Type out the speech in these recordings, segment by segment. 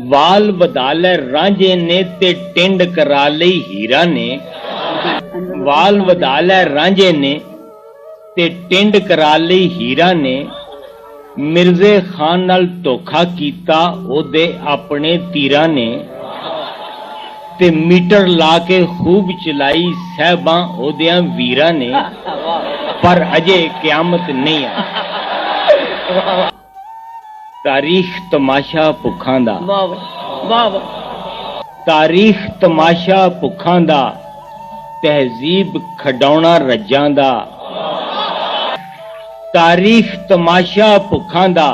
वाल वधा लै रांझे ने ते टिंड करा लई हीरा ने। वाल वधा लै रांझे ने ते टिंड करा लई हीरा ने। मिर्जे खान नाल धोखा कीता ओदे अपने तीरा ने। ते मीटर ला के खूब चलाई सहबां ओदियां वीरां ने। पर अजे क्यामत नहीं आई। तारीख तमाशा भुखां दा। तारीख तमाशा भुखां दा। तहजीब खडौना रज्जां दा। तारीख तमाशा भुखां दा।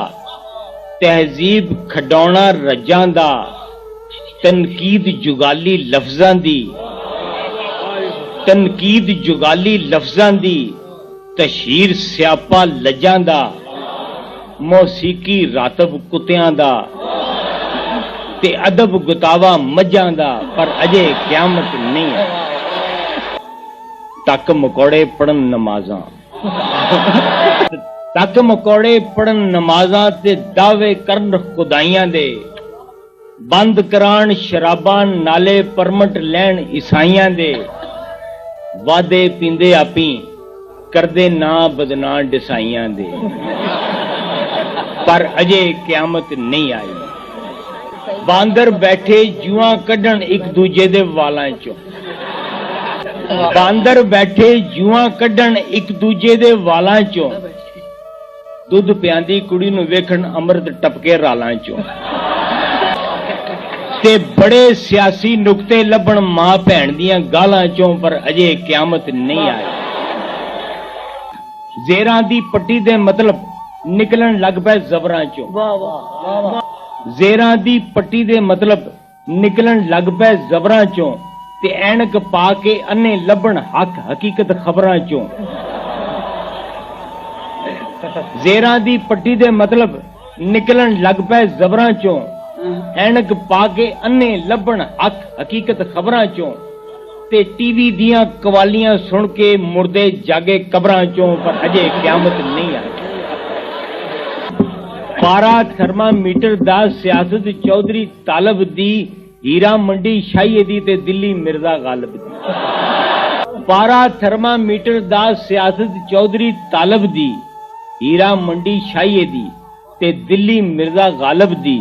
तहजीब खडौना रज्जां दा। तनकीद जुगाली लफ्जां दी। तनकीद जुगाली लफ्जां दी। तशहीर स्यापा लज्जां दा। मौसीकी रातब कुत्तियां दा। ते अदब गुतावा मज्जां दा। पर अजे क्यामत नहीं है। तक मकौड़े पढ़न नमाजां। तक मकौड़े पढ़न नमाजां ते दावे करन खुदाइयां दे। बंद करान शराबां नाले परमट लैन ईसाइयां दे। वादे पींदे आपी करदे ना बदना डिसाइयां दे। पर अजे क्यामत नहीं आई। बांदर बैठे जुआं कड्ढन एक दूजे दे वालां चों। बांदर बैठे जुआं कड्ढन एक दूजे दे वालां चों। दुध पियांदी कुड़ी नूं वेखण अमृत टपके रालां चों। ते बड़े सियासी नुक्ते लभण मां भैण दियां गालां चों। पर अजे क्यामत नहीं आई। जेरां दी पट्टी दे मतलब निकलन लग पै जबरां चों। जेरां दी पट्टी दे मतलब निकलन लग पै जबरां चों। ते ऐनक पा के अन्ने लभण हक हकीकत खबरां चों। जेरां दी पट्टी दे मतलब निकलन लग पै जबरां चों। ऐनक पा के अन्ने लभण हक हकीकत खबरां चों। ते टीवी दियां कवालियां सुन के मुर्दे जागे कबरां चों। पर अजे क्यामत नहीं आई। पारा थर्मामीटर दा सियासत चौधरी तालब दी। हीरा मंडी शाहीए दी ते दिल्ली मिर्जा गालिब दी। पारा थर्मामीटर दा सियासत चौधरी तालब दी। हीरा मंडी शाहीए दी ते दिल्ली मिर्जा गालिब दी।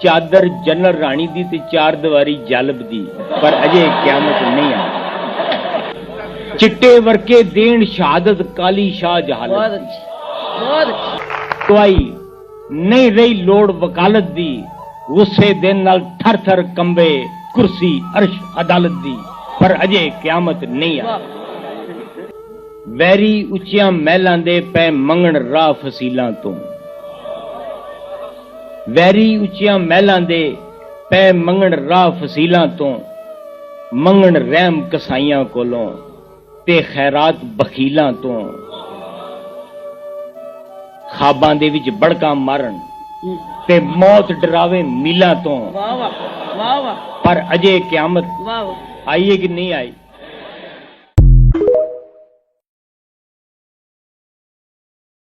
चादर जनरल राणी दी ते चार दीवारी जालिब दी। पर अजे क्यामत नहीं आई। चिट्टे वर्के देन शहादत काली शाह जहालत। कोई नहीं रही लोड़ वकालत दी। गुस्से दिन नाल थर थर कंबे कुर्सी अर्श अदालत दी। पर अजे क्यामत नहीं आई। वैरी उच्चियां महलां दे पै मंगण राह फसीलां तो। वैरी उच्चियां महलां दे पै मंगण राह फसीलां तो। मंगण रहम कसाइयां कोलों ते खैरात बखीलां तो। खाबां दे विच बड़का मारन ते मौत डरावे मीलां तो। पर अजे क्यामत आई है कि नहीं आई।